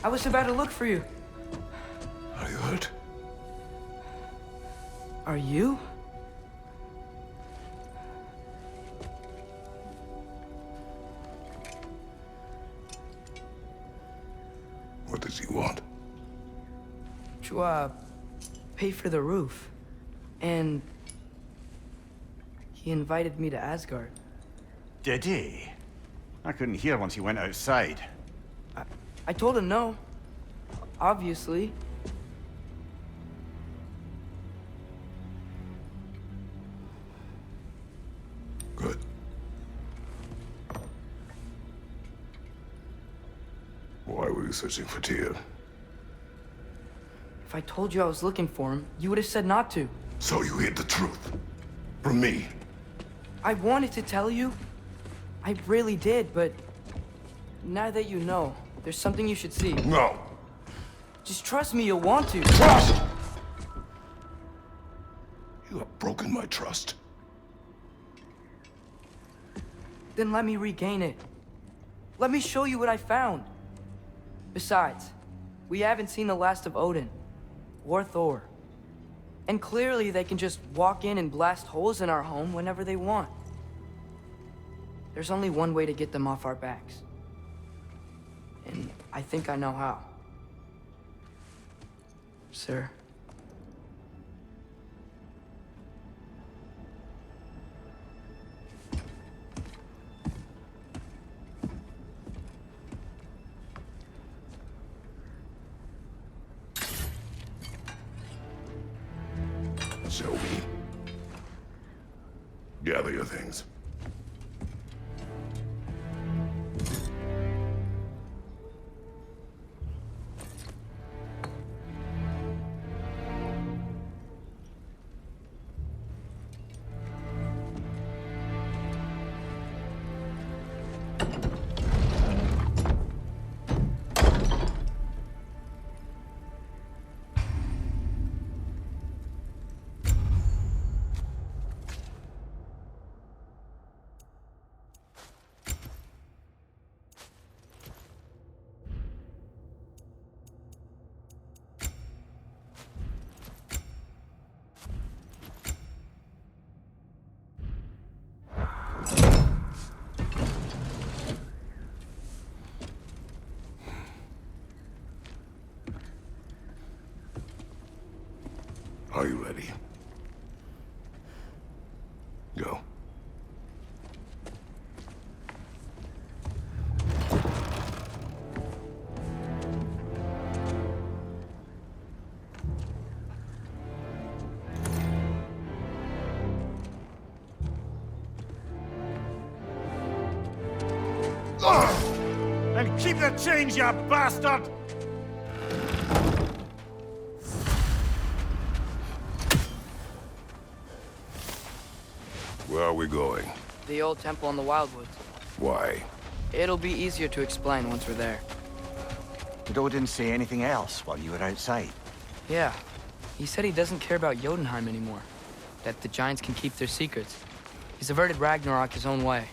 I was about to look for you. Are you hurt? Are you? What does he want? To, pay for the roof. And he invited me to Asgard. Did he? I couldn't hear once he went outside. I told him no. Obviously. Good. Why were you searching for Tyr? If I told you I was looking for him, you would have said not to. So you hid the truth. From me. I wanted to tell you. I really did, but now that you know, there's something you should see. No. Just trust me, you'll want to. Trust! You have broken my trust. Then let me regain it. Let me show you what I found. Besides, we haven't seen the last of Odin or Thor. And clearly they can just walk in and blast holes in our home whenever they want. There's only one way to get them off our backs. And I think I know how. Sir. Show me. Gather your things. Are you ready? Go. And keep the change, you bastard! Where are we going? The old temple in the Wildwoods. Why? It'll be easier to explain once we're there. Did Odin say anything else while you were outside? Yeah. He said he doesn't care about Jotunheim anymore. That the giants can keep their secrets. He's averted Ragnarok his own way.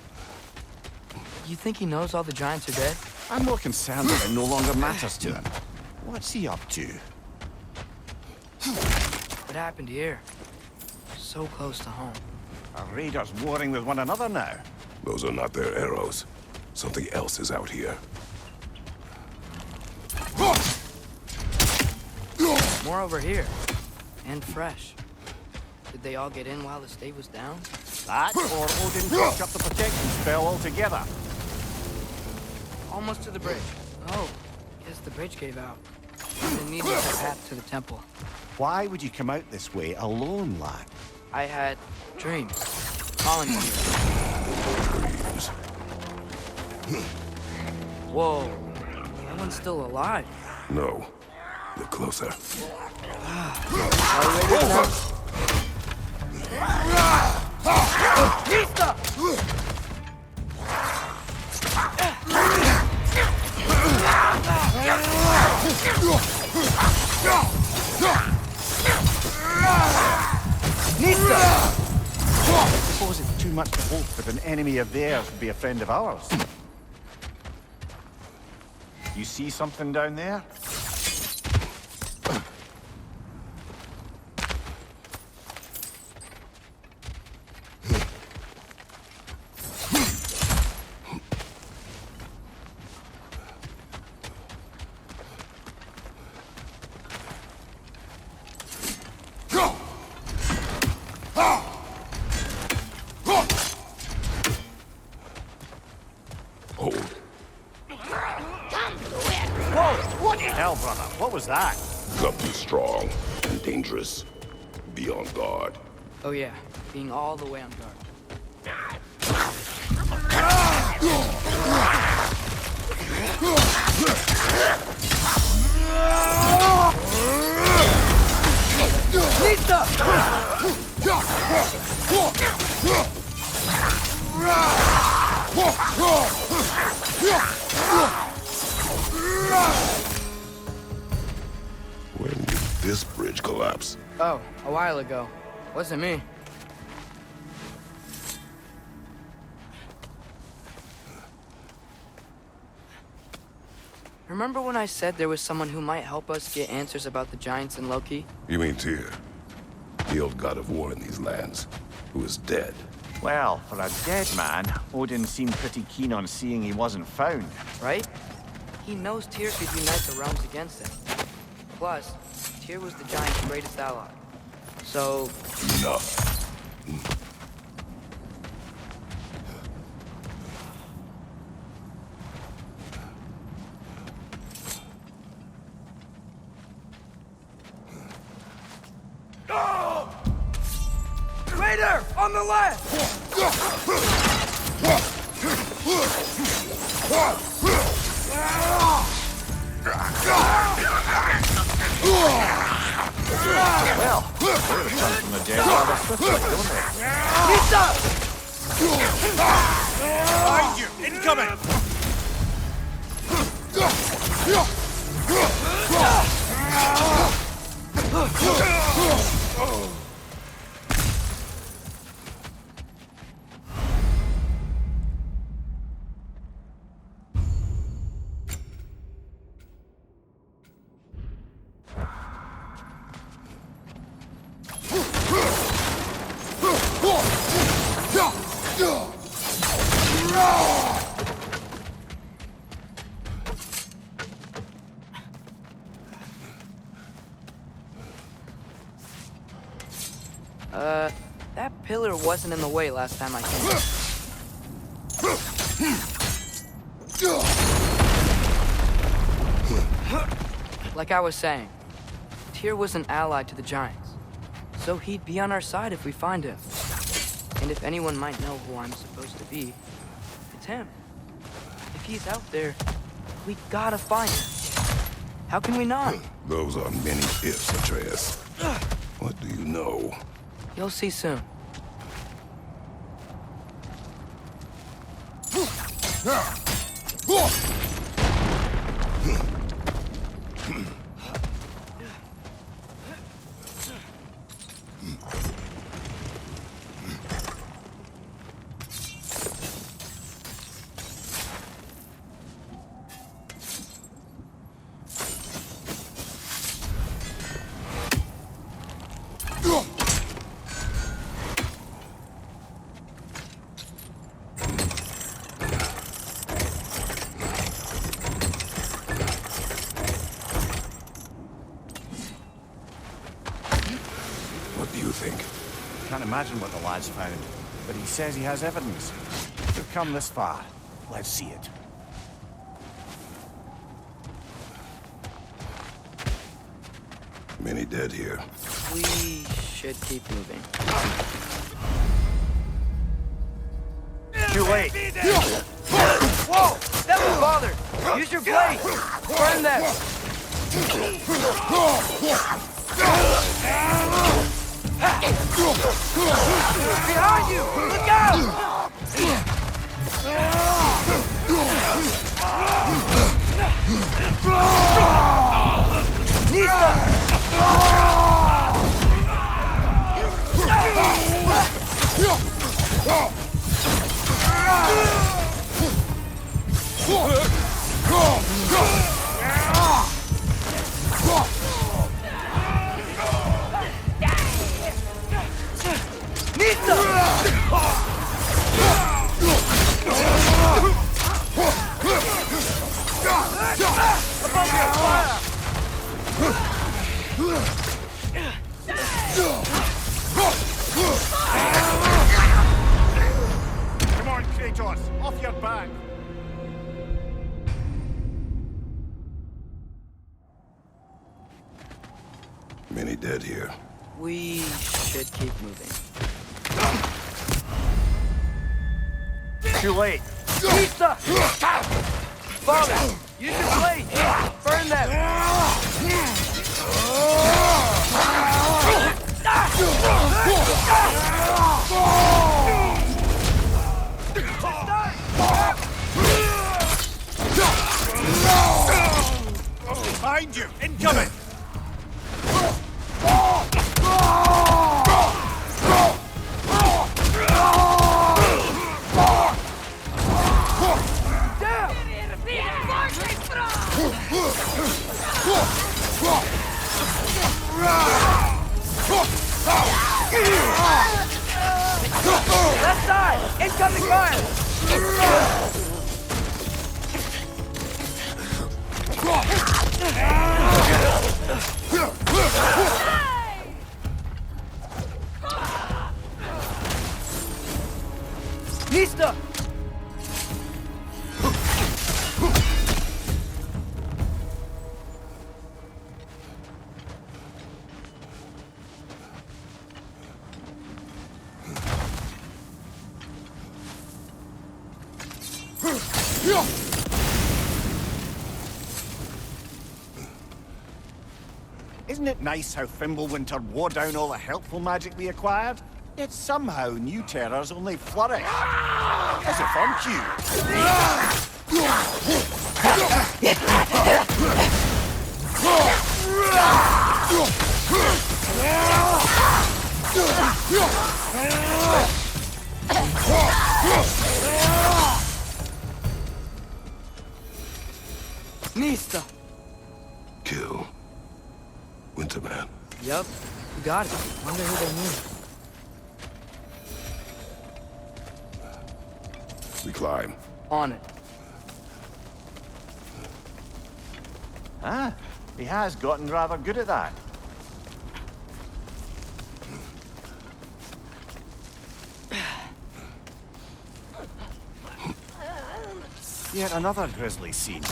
You think he knows all the giants are dead? I'm more concerned that it no longer matters to him. What's he up to? What happened here? So close to home. Are raiders warring with one another now? Those are not their arrows. Something else is out here. More over here. And fresh. Did they all get in while the stave was down? That, or Odin broke up the protection spell altogether. Almost to the bridge. Oh, guess the bridge gave out. They needed a path to the temple. Why would you come out this way alone, lad? I had dreams. Calling me here. Dreams. Whoa. That one's still alive. No. Look closer. I suppose it's too much to hope that an enemy of theirs would be a friend of ours. You see something down there? Hell, brother, what was that? Something strong and dangerous. Be on guard. Oh yeah, being all the way on guard. When did this bridge collapse? Oh, a while ago. Wasn't me. Remember when I said there was someone who might help us get answers about the giants and Loki? You mean Tyr? The old god of war in these lands, who is dead. Well, for a dead man, Odin seemed pretty keen on seeing he wasn't found. Right? He knows Tyr could unite the realms against him. Plus, Tyr was the giant's greatest ally. So, Enough. Raider! On the left! Well, they return from the dead rather swiftly, don't they? He's up! Behind you! Incoming! That pillar wasn't in the way last time I came. Like I was saying, Tyr was an ally to the giants, so he'd be on our side if we find him. And if anyone might know who I'm supposed to be, it's him. If he's out there, we gotta find him. How can we not? Those are many ifs, Atreus. What do you know? You'll see soon. What do you think? Can't imagine what the lad's found, but he says he has evidence. We've come this far. Let's see it. Many dead here. We should keep moving. Too late. Whoa! That was bothered! Use your blade! Burn them! Behind you! Look out! Nista! Kratos! Off your back! Many dead here. We should keep moving. Too late! Pizza! Father, use your blade! Burn them! Behind you! Incoming! Left side! Incoming fire! Nista! Isn't it nice how Fimbulwinter wore down all the helpful magic we acquired? Yet somehow new terrors only flourish. As if on cue. Nista! Kill. Winterman. Yup, you got it. Wonder who they mean. We climb. On it. Ah, he has gotten rather good at that. Yet another grisly scene.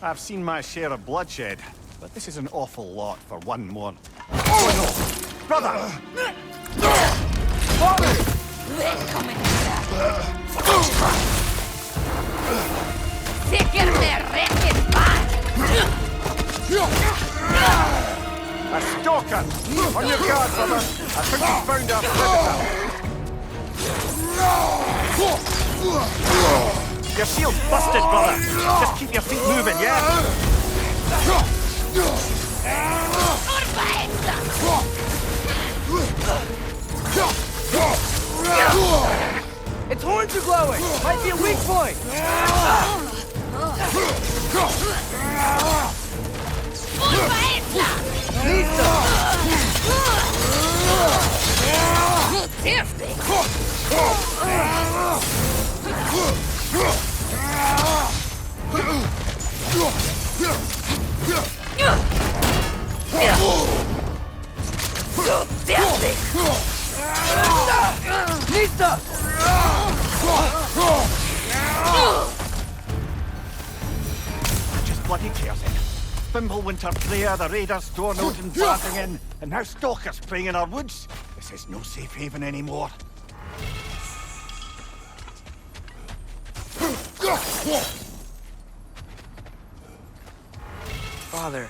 I've seen my share of bloodshed, but this is an awful lot for one more. Oh, no! Brother! A stalker! On your guard, brother! I think we found our predator! Your shield's busted, brother! Just keep your feet moving, yeah? Its horns are glowing! Might be a weak point! Nista! Just bloody tears it. Fimbulwinter Freya, the raiders, Stornote and blasting in, and now stalkers preying in our woods. This is no safe haven anymore. Father,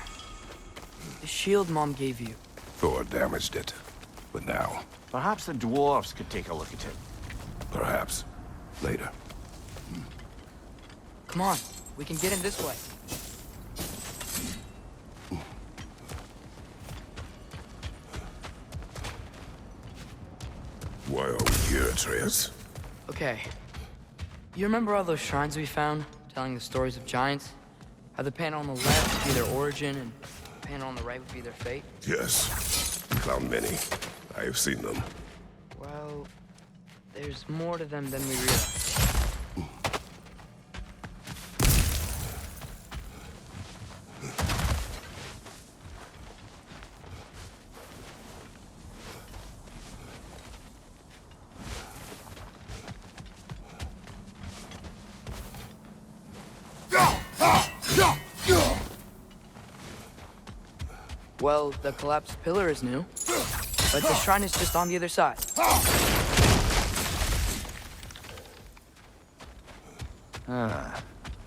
the shield Mom gave you. Thor damaged it. But now, Perhaps the dwarves could take a look at it. perhaps, later. Come on, we can get in this way. Why are we here, Atreus? Okay. You remember all those shrines we found, telling the stories of giants? How the panel on the left would be their origin, and the panel on the right would be their fate? Yes. We found many. I have seen them. Well, there's more to them than we realize. Well, the collapsed pillar is new, but the shrine is just on the other side.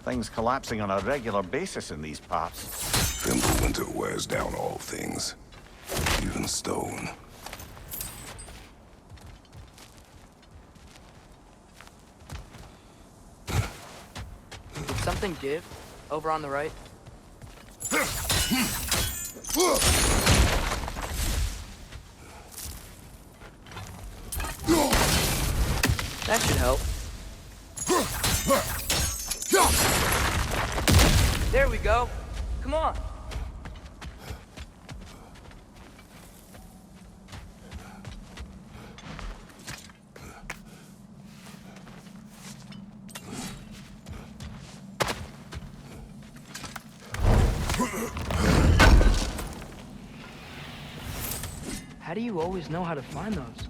Things collapsing on a regular basis in these parts. Fimbulwinter wears down all things, even stone. Did something give over on the right? That should help. There we go. Come on. How do you always know how to find those?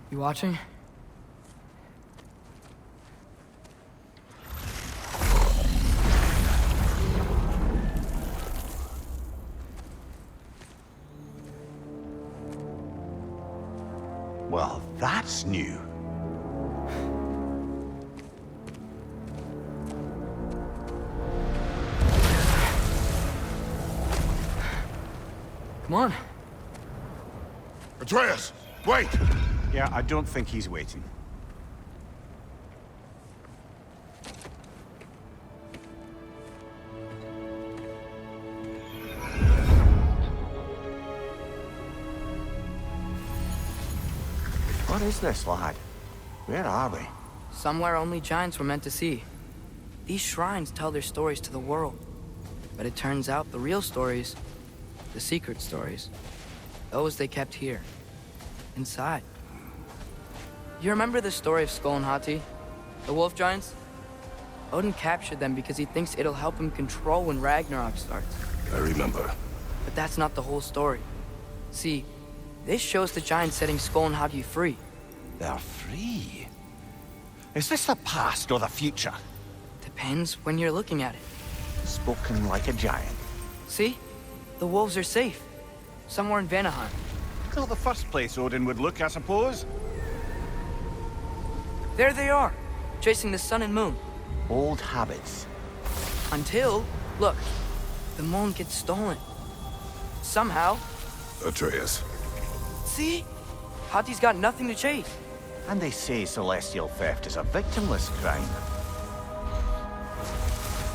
You watching? Well, that's new. Come on. Atreus, wait! Yeah, I don't think he's waiting. What is this, lad? Where are we? Somewhere only giants were meant to see. These shrines tell their stories to the world. But it turns out the real stories, the secret stories, those they kept here, inside. You remember the story of Skull and Hati? The wolf giants? Odin captured them because he thinks it'll help him control when Ragnarok starts. I remember. But that's not the whole story. See, this shows the giants setting Skull and Hati free. They're free. Is this the past or the future? Depends when you're looking at it. Spoken like a giant. See? The wolves are safe. Somewhere in Vanaheim. Not the first place Odin would look, I suppose. There they are, chasing the sun and moon. Old habits. Until, look, the moon gets stolen. Somehow. Atreus. See? Hati's got nothing to chase. And they say celestial theft is a victimless crime.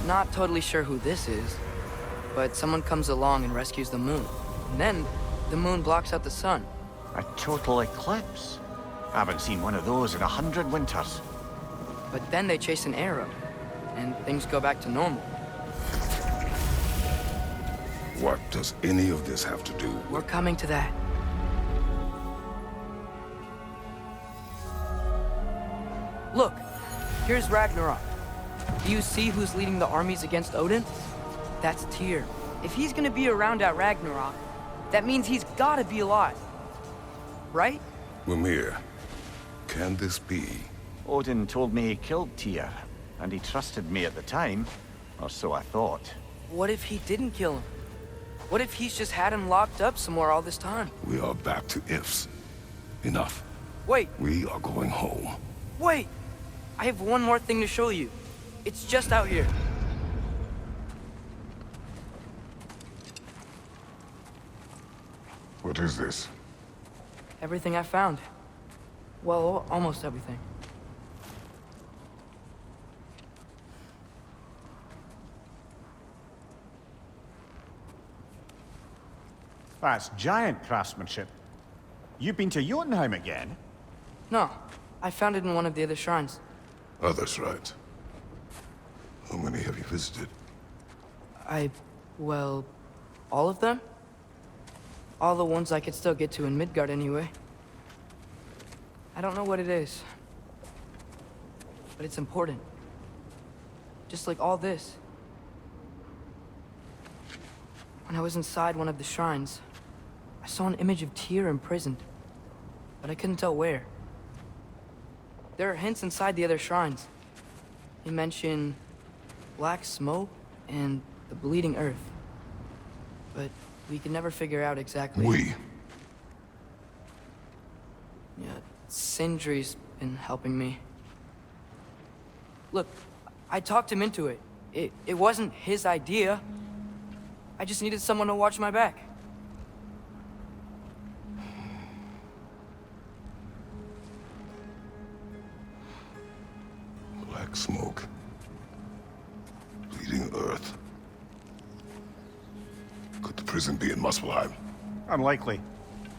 Not totally sure who this is, but someone comes along and rescues the moon. And then, the moon blocks out the sun. A total eclipse. I haven't seen one of those in 100 winters. But then they chase an arrow, and things go back to normal. What does any of this have to do with... We're coming to that. Look, here's Ragnarok. Do you see who's leading the armies against Odin? That's Tyr. If he's gonna be around at Ragnarok, that means he's gotta be alive. Right? Mimir, can this be? Odin told me he killed Tyr, and he trusted me at the time, or so I thought. What if he didn't kill him? What if he's just had him locked up somewhere all this time? We are back to ifs. Enough. Wait, We are going home. wait! I have one more thing to show you. It's just out here. What is this? Everything I found. Well, almost everything. That's giant craftsmanship. You've been to Jotunheim again? No, I found it in one of the other shrines. Other shrines. How many have you visited? Well, all of them? All the ones I could still get to in Midgard anyway. I don't know what it is. But it's important. Just like all this. When I was inside one of the shrines, I saw an image of Tyr imprisoned. But I couldn't tell where. There are hints inside the other shrines. They mention black smoke and the bleeding earth. But we could never figure out exactly. We. Yeah, Sindri's been helping me. Look, I talked him into it. It wasn't his idea. I just needed someone to watch my back. Black smoke. Bleeding earth. Could the prison be in Muspelheim? Unlikely.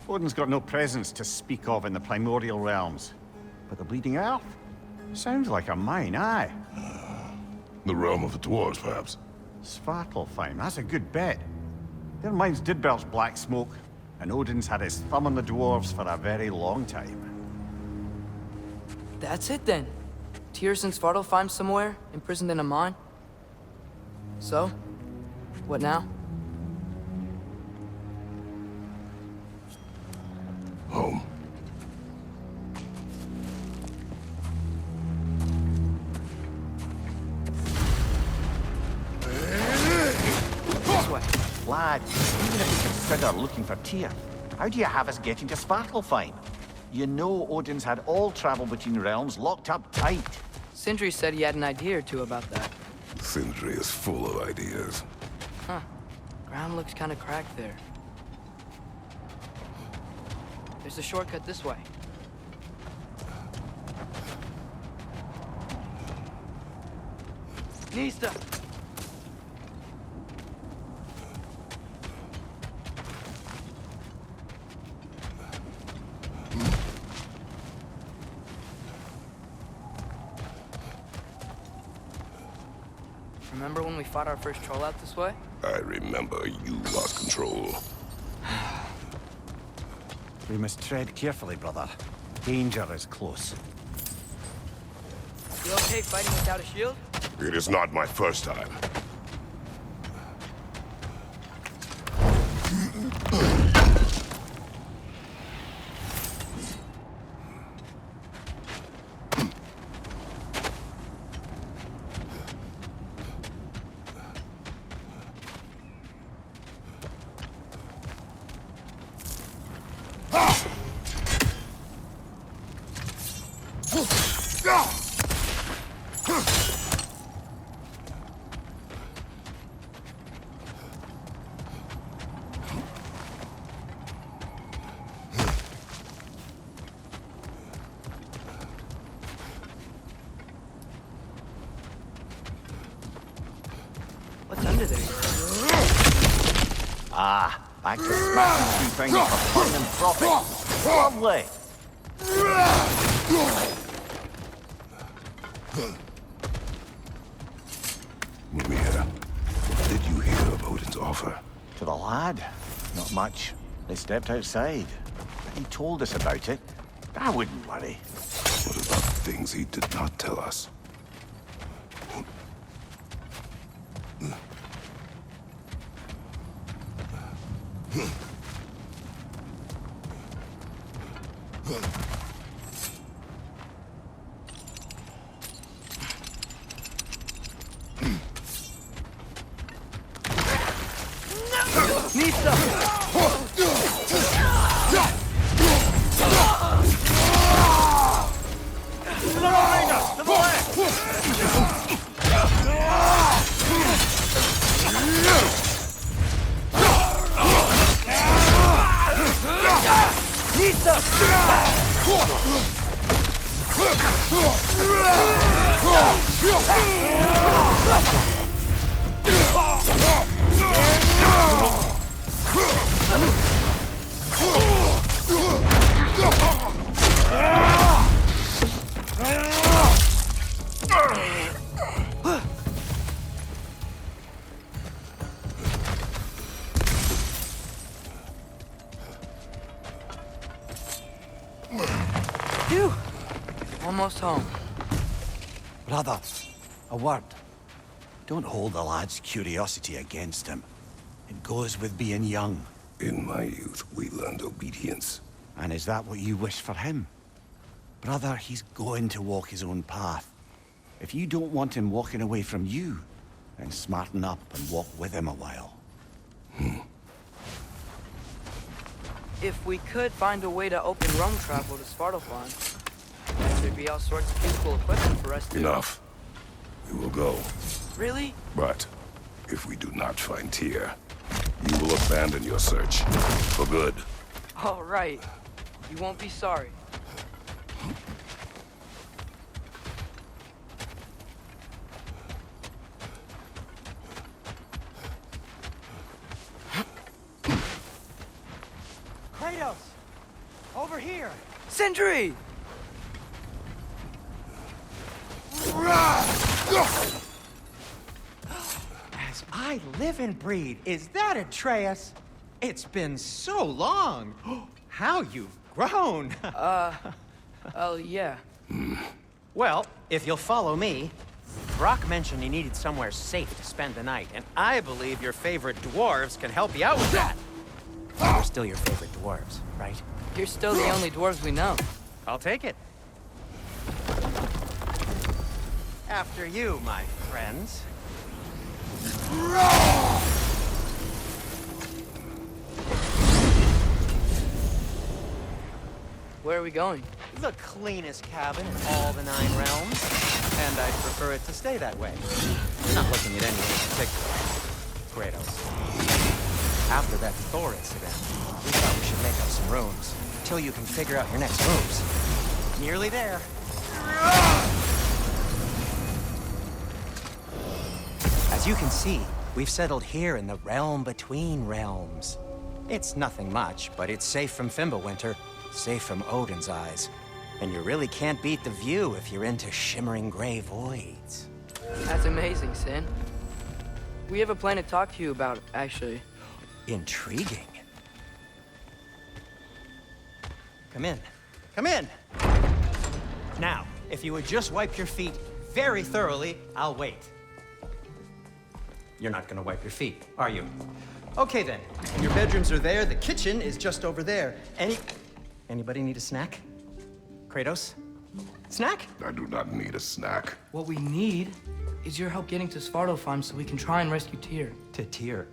Odin's got no presence to speak of in the primordial realms. But the Bleeding Earth? Sounds like a mine, aye. The realm of the dwarves, perhaps? Svartalfheim, that's a good bet. Their mines did belch black smoke, and Odin's had his thumb on the dwarves for a very long time. That's it then. Tyr's in Svartalfheim somewhere, imprisoned in a mine. So, what now? Home. This way. Lad, even if we consider looking for Tyr, how do you have us getting to Svartalfheim? You know Odin's had all travel between realms locked up tight. Sindri said he had an idea or two about that. Sindri is full of ideas. Huh. Ground looks kind of cracked there. There's a shortcut this way. Nista! Remember when we fought our first troll out this way? I remember you lost control. We must tread carefully, brother. Danger is close. You okay fighting without a shield? It is not my first time. What's under there? Ah, back to smashing two things for fun and profit. Lovely. Mimir, what did you hear of Odin's offer? To the lad, not much. They stepped outside. He told us about it. I wouldn't worry. What about things he did not tell us? Nista! Phew! Almost home. Brother, a word. Don't hold the lad's curiosity against him. It goes with being young. In my youth, we learned obedience. And is that what you wish for him? Brother, he's going to walk his own path. If you don't want him walking away from you, then smarten up and walk with him a while. If we could find a way to open roam travel to Svartalfheim, there'd be all sorts of useful equipment for us to... Enough. We will go. Really? But if we do not find Tyr, you will abandon your search. For good. All right. You won't be sorry. Kratos! Over here! Sindri! As I live and breathe, is that Atreus? It's been so long! How you've grown! Oh, yeah. Well, if you'll follow me, Brock mentioned he needed somewhere safe to spend the night, and I believe your favorite dwarves can help you out with that. We're still your favorite dwarves, right? You're still the only dwarves we know. I'll take it. After you, my friends. Where are we going? The cleanest cabin in all the 9 realms, and I'd prefer it to stay that way. I'm not looking at anyone in particular. Kratos. After that Thor incident, we thought we should make up some rooms, until you can figure out your next moves. Nearly there. As you can see, we've settled here in the realm between realms. It's nothing much, but it's safe from Fimbulwinter, safe from Odin's eyes. And you really can't beat the view if you're into shimmering gray voids. That's amazing, Sin. We have a plan to talk to you about, actually. Intriguing. Come in. Come in! Now, if you would just wipe your feet very thoroughly, I'll wait. You're not gonna wipe your feet, are you? Okay then. Your bedrooms are there, the kitchen is just over there. Anybody need a snack? Kratos? Snack? I do not need a snack. What we need is your help getting to Svartalfheim so we can try and rescue Tyr. To Tyr.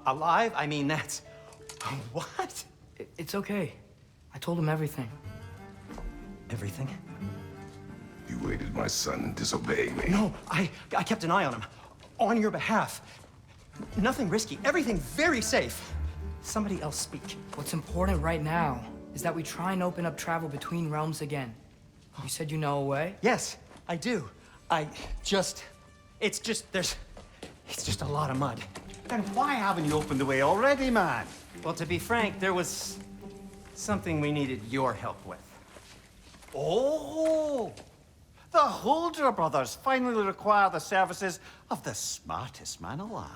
Alive? I mean, that's... What? It's okay. I told him everything. Everything? You aided my son in disobeying me. No, I kept an eye on him. On your behalf. Nothing risky. Everything very safe. Somebody else speak. What's important right now is that we try and open up travel between realms again. You said you know a way? Yes, I do. It's just a lot of mud. Then why haven't you opened the way already, man? Well, to be frank, there was something we needed your help with. Oh! The Holder brothers finally require the services of the smartest man alive.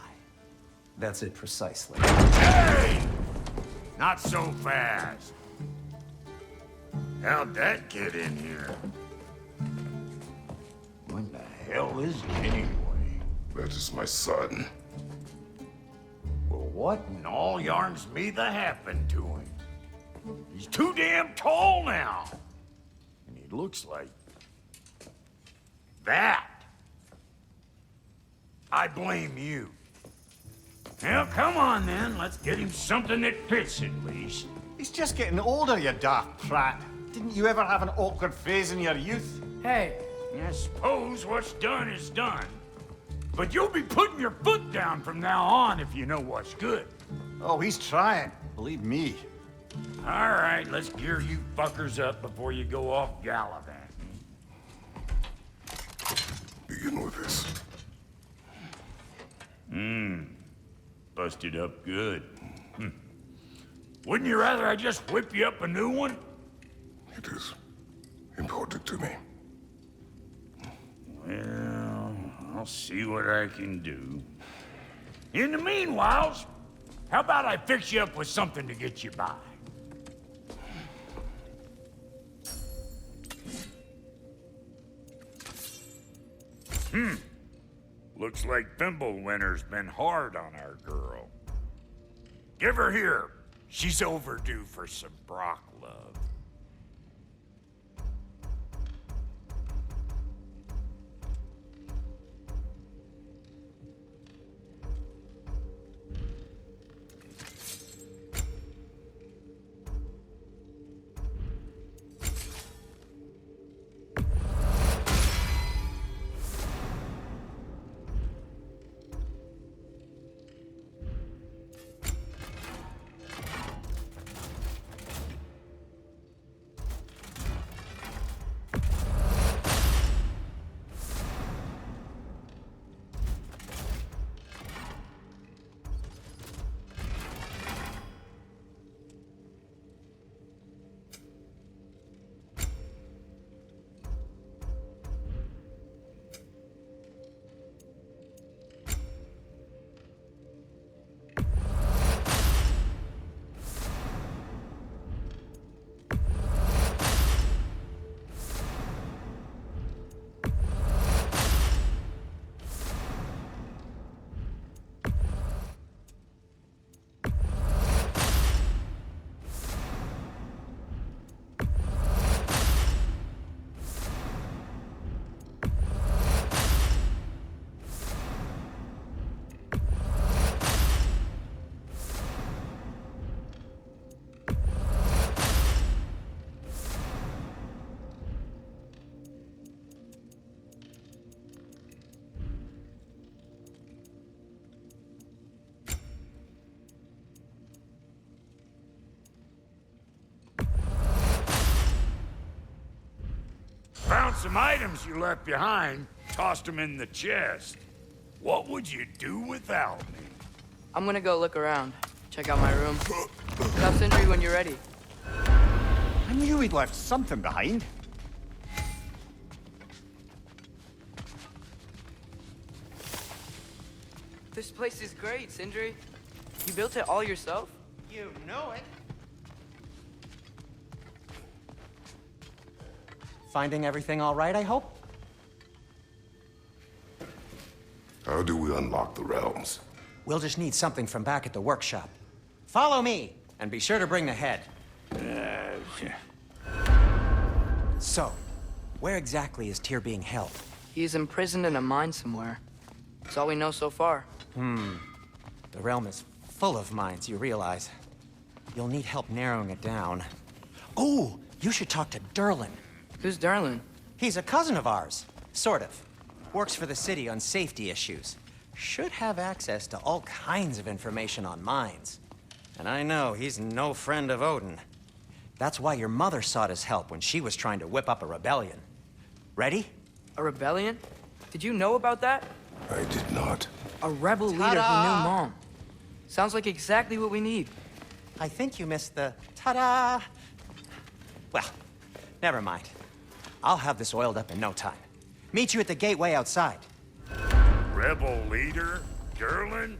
That's it precisely. Hey! Not so fast. How'd that get in here? What the hell is he anyway? That is my son. Well, what in all yarns me that happened to him? He's too damn tall now. And he looks like... that. I blame you. Well, come on then. Let's get him something that fits at least. He's just getting older, you daft prat. Didn't you ever have an awkward phase in your youth? Hey, I suppose what's done is done. But you'll be putting your foot down from now on if you know what's good. Oh, he's trying. Believe me. All right, let's gear you fuckers up before you go off gallivanting. Begin with this. Busted up good. Wouldn't you rather I just whip you up a new one? It is important to me. Well, I'll see what I can do. In the meanwhile, how about I fix you up with something to get you by? Looks like Thimblewinter's been hard on our girl. Give her here. She's overdue for some Brock love. Found some items you left behind, tossed them in the chest. What would you do without me? I'm gonna go look around. Check out my room. Tell Sindri when you're ready. I knew we'd left something behind. This place is great, Sindri. You built it all yourself? You know it. Finding everything all right, I hope? How do we unlock the realms? We'll just need something from back at the workshop. Follow me, and be sure to bring the head. So, where exactly is Tyr being held? He's imprisoned in a mine somewhere. That's all we know so far. The realm is full of mines, you realize. You'll need help narrowing it down. Oh, you should talk to Durlin. Who's Darlin? He's a cousin of ours, sort of. Works for the city on safety issues. Should have access to all kinds of information on mines. And I know he's no friend of Odin. That's why your mother sought his help when she was trying to whip up a rebellion. Ready? A rebellion? Did you know about that? I did not. A rebel leader who knew Mom. Sounds like exactly what we need. I think you missed the ta-da. Well, never mind. I'll have this oiled up in no time. Meet you at the gateway outside. Rebel leader? Durlin?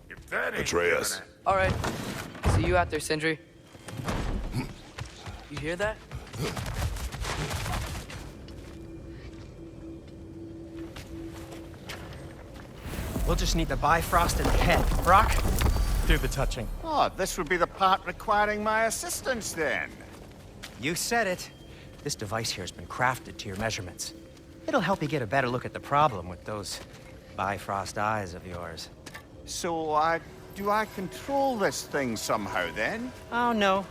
If that ain't Atreus. gonna- All right. See you out there, Sindri. You hear that? We'll just need the Bifrost in the head. Brock, do the touching. Oh, this would be the part requiring my assistance then. You said it. This device here has been crafted to your measurements. It'll help you get a better look at the problem with those Bifrost eyes of yours. So, do I control this thing somehow then? Oh, no.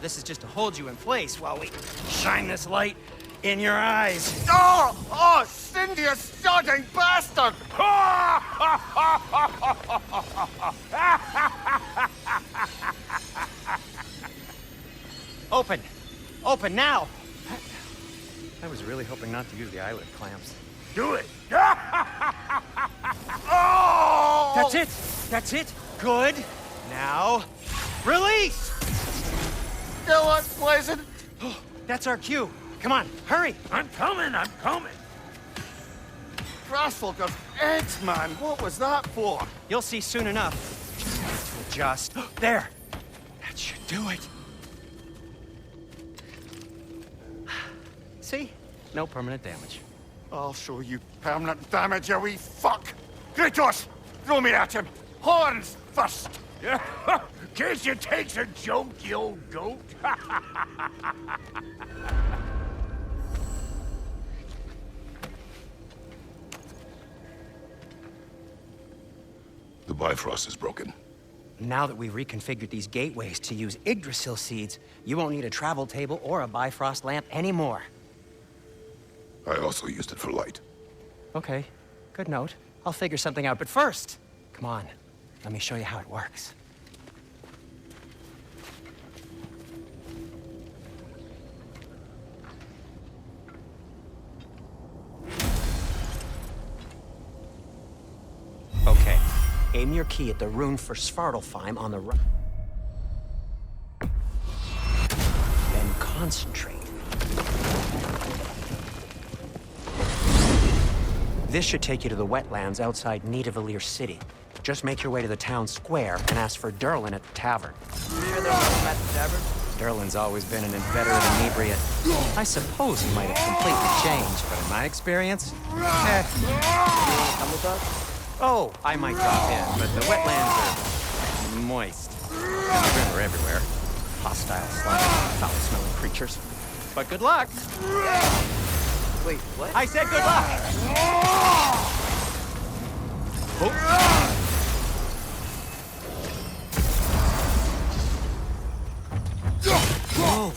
This is just to hold you in place while we shine this light in your eyes. Oh, Cindy, you sodding bastard! Open! Open now! I was really hoping not to use the eyelid clamps. Do it! Oh! That's it! That's it! Good! Now, release! Still unpleasant. That's our cue. Come on, hurry! I'm coming, I'm coming. Grassfolk of eggs, man. What was that for? You'll see soon enough. Just... There! That should do it. See? No permanent damage. I'll show you permanent damage, you wee fuck. Kratos, throw me at him. Horns first. Guess you takes a joke, you old goat. The Bifrost is broken. Now that we've reconfigured these gateways to use Yggdrasil seeds, you won't need a travel table or a Bifrost lamp anymore. I also used it for light. Okay, good note. I'll figure something out, but first, come on, let me show you how it works. Okay, aim your key at the rune for Svartalfheim on the right. Then concentrate. This should take you to the wetlands outside Nidavellir City. Just make your way to the town square and ask for Derlin at the tavern. You sure there's no at the tavern? Derlin's always been an inveterate inebriate. I suppose he might have completely changed, but in my experience, You wanna come with us? oh, I might drop in, but the wetlands are moist. And the river everywhere. Hostile, slimy, foul-smelling creatures. But good luck! Wait, what? I said good luck! Oh. Whoa!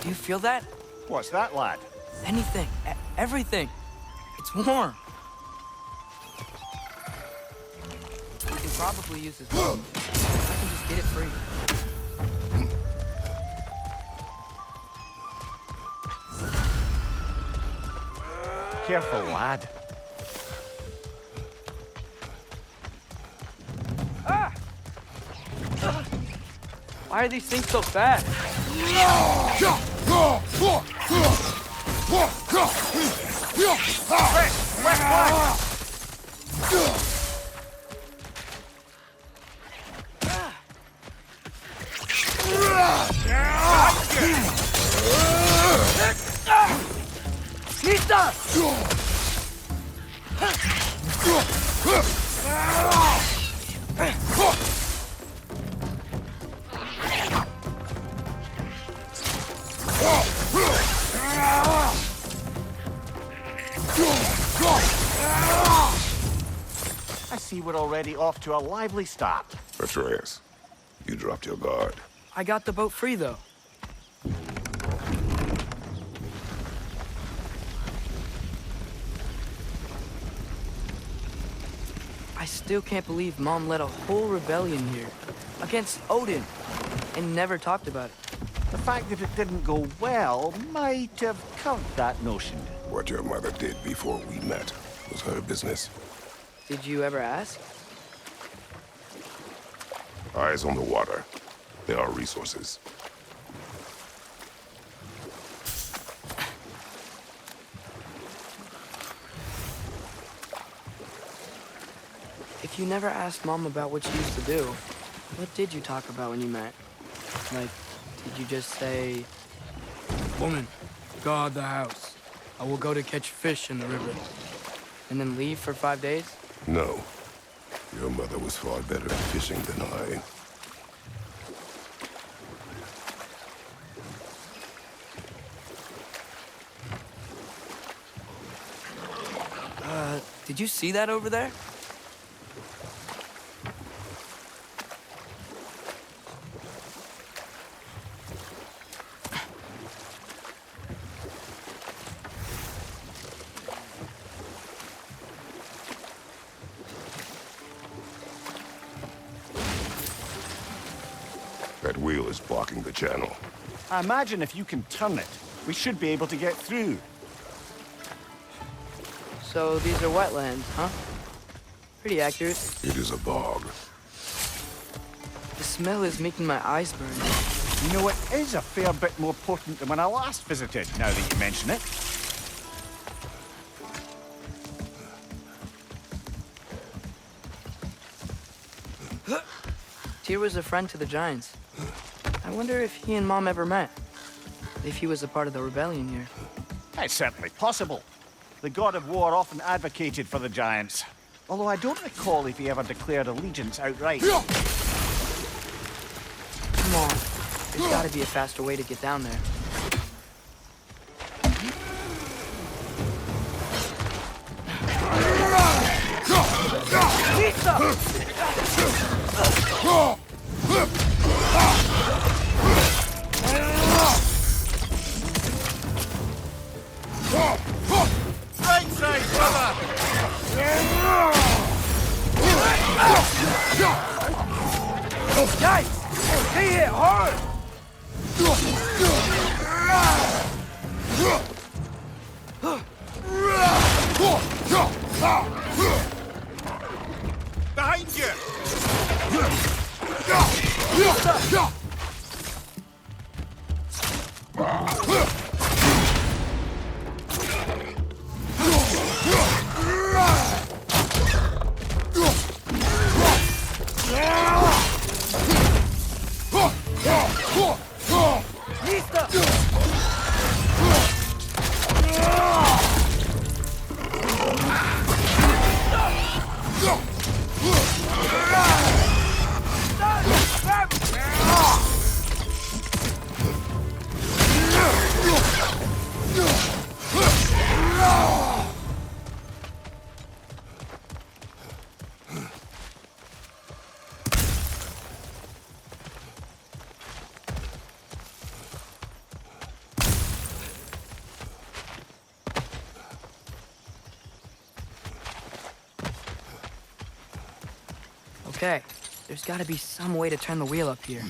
Do you feel that? What's that, lad? Anything. Everything. It's warm. We can probably use this boat. I can just get it free. Careful, lad. Why are these things so fast? Nita! I see we're already off to a lively start. Atreus, you dropped your guard. I got the boat free, though. I still can't believe Mom led a whole rebellion here against Odin and never talked about it. The fact that it didn't go well might have covered that notion. What your mother did before we met was her business. Did you ever ask? Eyes on the water. There are resources. If you never asked Mom about what she used to do, what did you talk about when you met? Like, did you just say, "Woman, guard the house. I will go to catch fish in the river," and then leave for 5 days? No. Your mother was far better at fishing than I. Did you see that over there? That wheel wheel is blocking the channel. I imagine if you can turn it, we should be able to get through. So these are wetlands, huh? Pretty accurate. It is a bog. The smell is making my eyes burn. You know, it is a fair bit more potent than when I last visited, now that you mention it. Tyr was a friend to the Giants. I wonder if he and Mom ever met. If he was a part of the rebellion here. It's certainly possible. The god of war often advocated for the Giants. Although I don't recall if he ever declared allegiance outright. Come on. There's gotta be a faster way to get down there. Right side, brother! Guys! Stay here, hard! Behind you! Okay, there's gotta be some way to turn the wheel up here.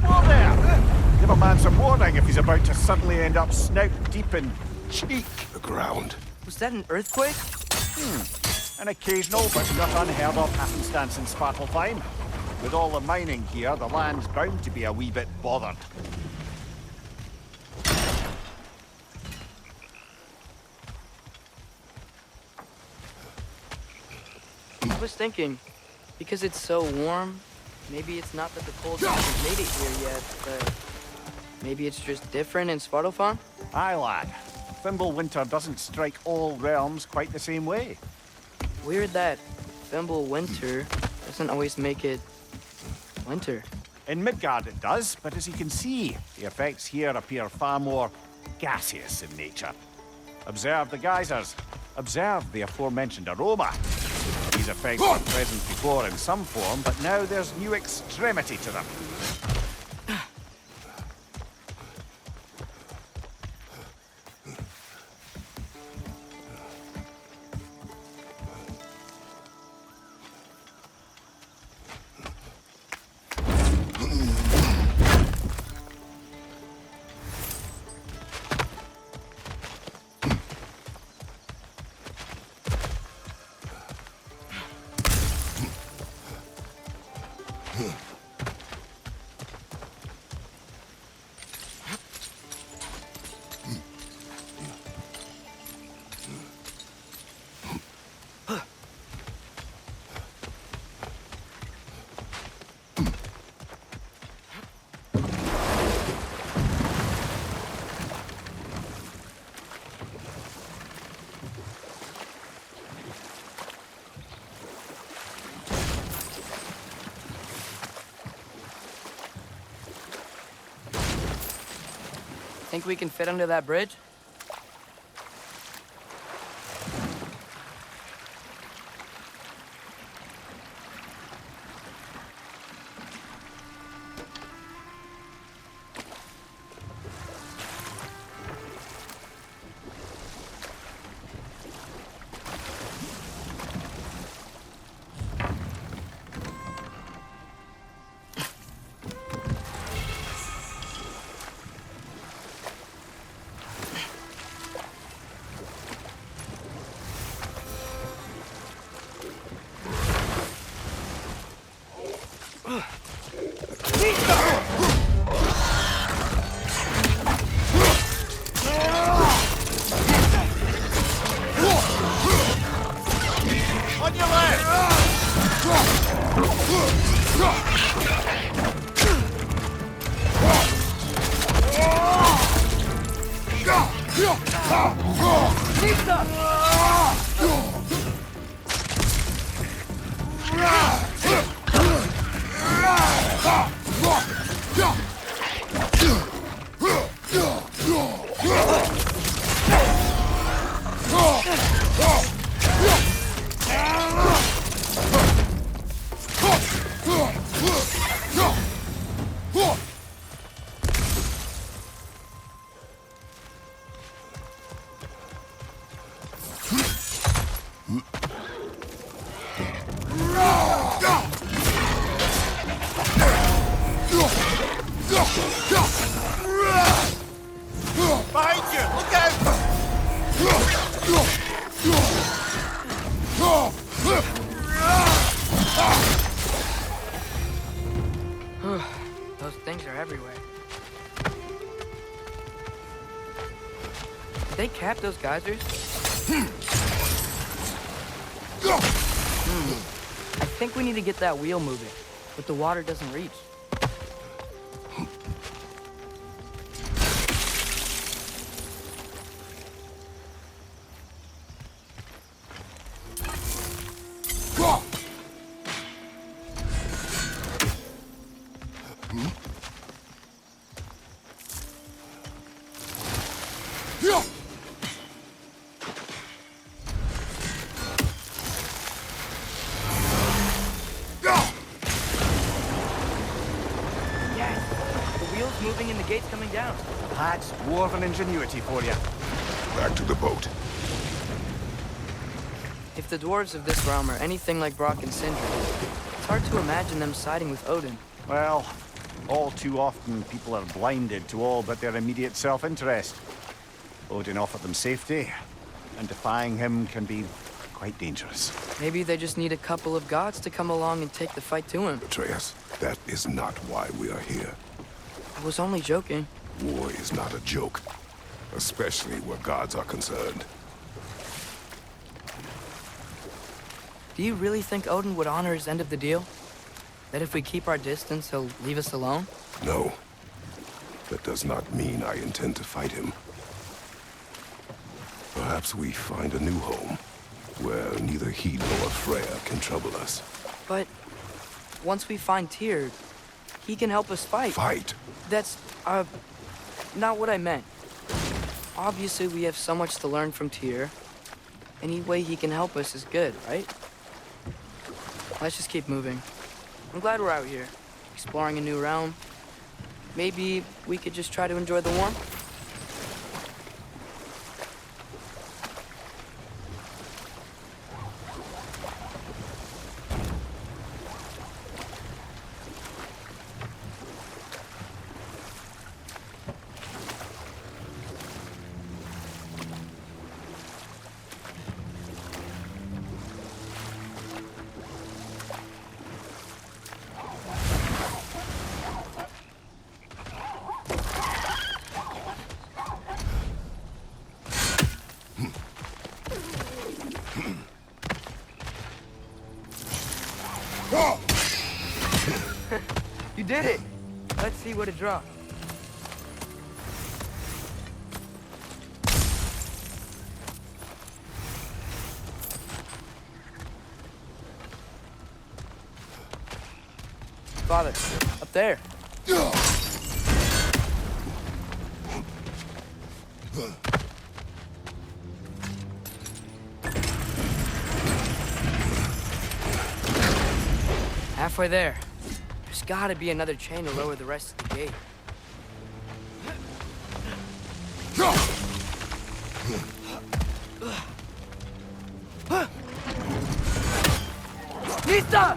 Whoa there! Give a man some warning if he's about to suddenly end up snout deep in cheek. The ground. Was that an earthquake? An occasional but not unheard of happenstance in Svartalfheim. With all the mining here, the land's bound to be a wee bit bothered. I was thinking, because it's so warm, maybe it's not that the cold hasn't made it here yet, but maybe it's just different in Svartalfheim? Aye, lad. Fimbulwinter doesn't strike all realms quite the same way. Weird that Fimbulwinter doesn't always make it winter. In Midgard it does, but as you can see, the effects here appear far more gaseous in nature. Observe the geysers. Observe the aforementioned aroma. These effects were present before in some form, but now there's new extremity to them. Think we can fit under that bridge? On your left! Behind you! Look out! Those things are everywhere. Did they cap those geysers? I think we need to get that wheel moving, but the water doesn't reach. Moving and the gate's coming down. That's dwarven ingenuity for you. Back to the boat. If the dwarves of this realm are anything like Brock and Sindri, it's hard to imagine them siding with Odin. Well, all too often people are blinded to all but their immediate self-interest. Odin offered them safety, and defying him can be quite dangerous. Maybe they just need a couple of gods to come along and take the fight to him. Atreus, that is not why we are here. I was only joking. War is not a joke, especially where gods are concerned. Do you really think Odin would honor his end of the deal? That if we keep our distance, he'll leave us alone? No. That does not mean I intend to fight him. Perhaps we find a new home, where neither he nor Freya can trouble us. But once we find Tyr, he can help us fight. Fight? That's, not what I meant. Obviously, we have so much to learn from Tyr. Any way he can help us is good, right? Let's just keep moving. I'm glad we're out here, exploring a new realm. Maybe we could just try to enjoy the warmth? You did it! Let's see what it dropped. Father, up there. Halfway there. There's gotta be another chain to lower the rest of the gate. Nista!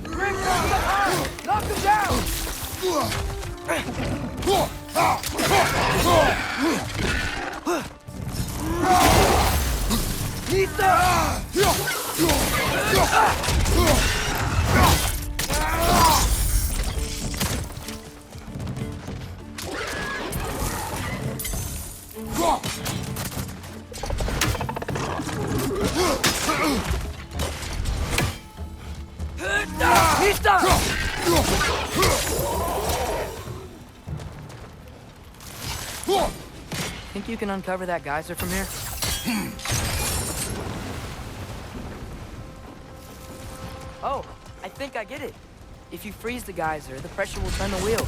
Bring from behind! Knock him down! He's done! Think you can uncover that geyser from here? Oh, I think I get it. If you freeze the geyser, the pressure will turn the wheel.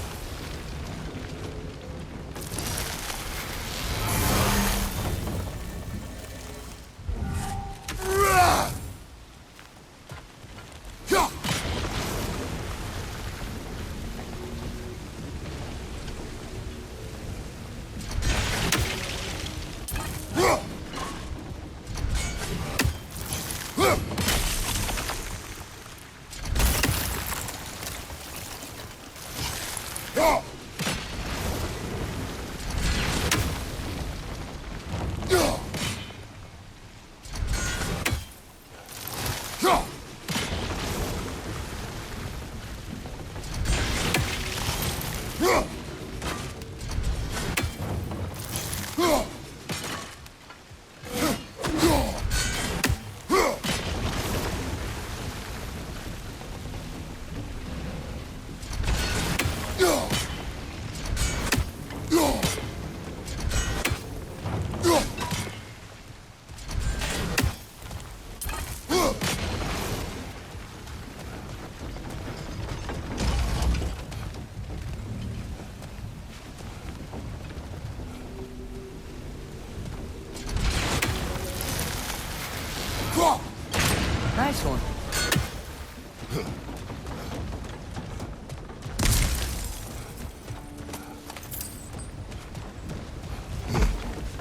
Nice one.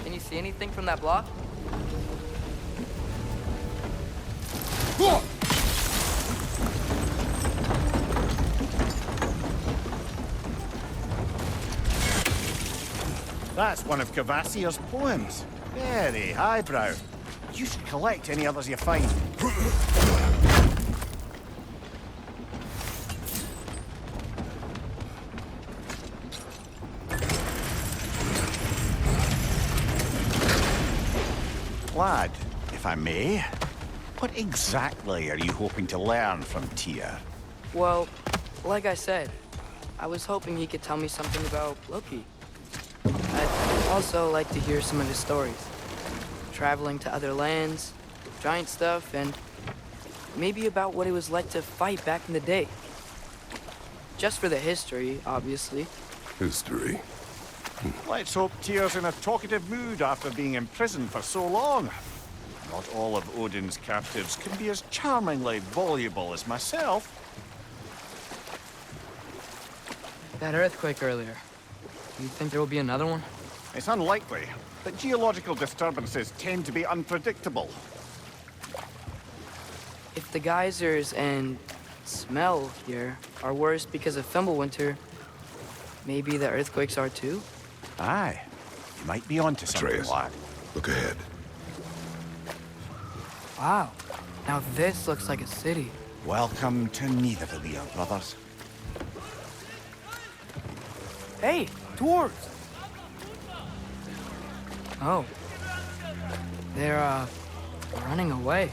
Can you see anything from that block? That's one of Cavassier's poems. Very highbrow. You should collect any others you find. Lad, if I may, what exactly are you hoping to learn from Tyr? Well, like I said, I was hoping he could tell me something about Loki. I'd also like to hear some of his stories. Traveling to other lands, giant stuff, and maybe about what it was like to fight back in the day. Just for the history, obviously. History. Let's hope Tyr's in a talkative mood after being imprisoned for so long. Not all of Odin's captives can be as charmingly voluble as myself. That earthquake earlier. Do you think there will be another one? It's unlikely, but geological disturbances tend to be unpredictable. If the geysers and smell here are worse because of Fimbulwinter, maybe the earthquakes are too? Aye, you might be onto something, Atreus, lad. look ahead. Wow. Now this looks like a city. Welcome to Nidavellir, brothers. Hey, dwarves! Oh. They're, running away.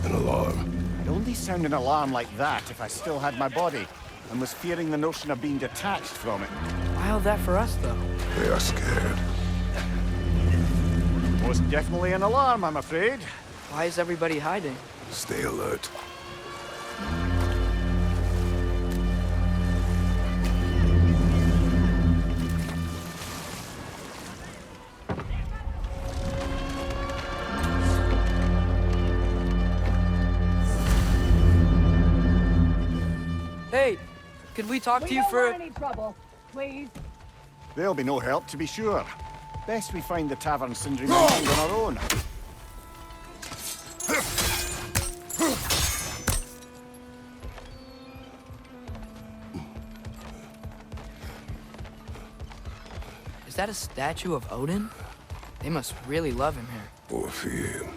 An alarm. I'd only sound an alarm like that if I still had my body, and was fearing the notion of being detached from it. Wild that for us, though. They are scared. Most definitely an alarm, I'm afraid. Why is everybody hiding? Stay alert. Hey, could we talk to you don't for... want any trouble, please. There'll be no help, to be sure. Best we find the tavern Sindri mentioned on our own. that a statue of Odin? They must really love him here. Or fear him.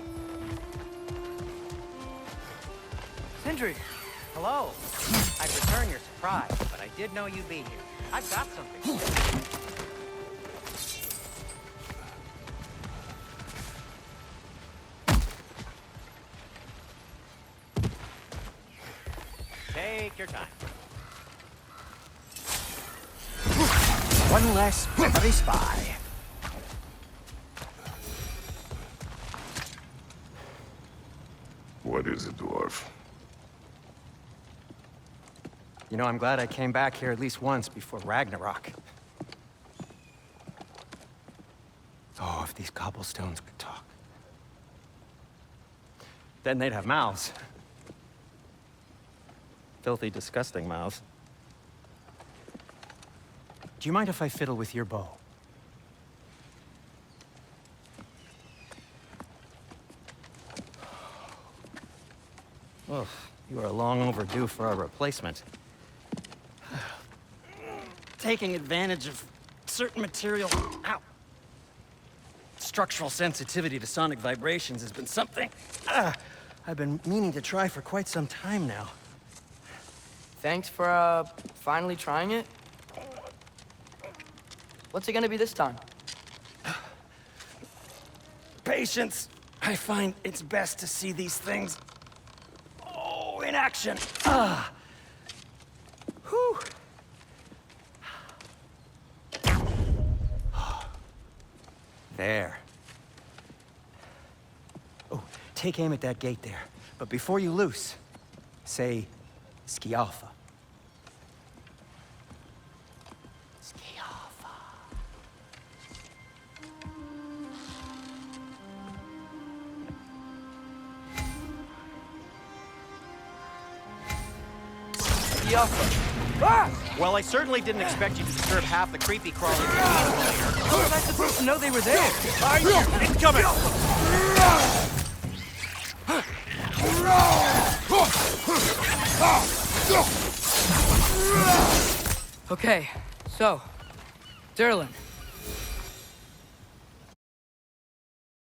Sindri! Hello. I'd return your surprise, but I did know you'd be here. I've got something. Take your time. One less memory spy. What is it, dwarf? You know, I'm glad I came back here at least once before Ragnarok. Oh, if these cobblestones could talk. Then they'd have mouths. Filthy, disgusting mouths. Do you mind if I fiddle with your bow? Oh, you are long overdue for a replacement. Taking advantage of certain material... Ow! Structural sensitivity to sonic vibrations has been something I've been meaning to try for quite some time now. Thanks for, finally trying it. What's it gonna be this time? Patience. I find it's best to see these things... in action. Whew. There. Oh, take aim at that gate there. But before you loose, say, Skialfa. Skialfa. Ah! Well, I certainly didn't expect you to disturb half the creepy crawling earlier. How was I supposed to know they were there? Incoming! Okay, so, Durlin,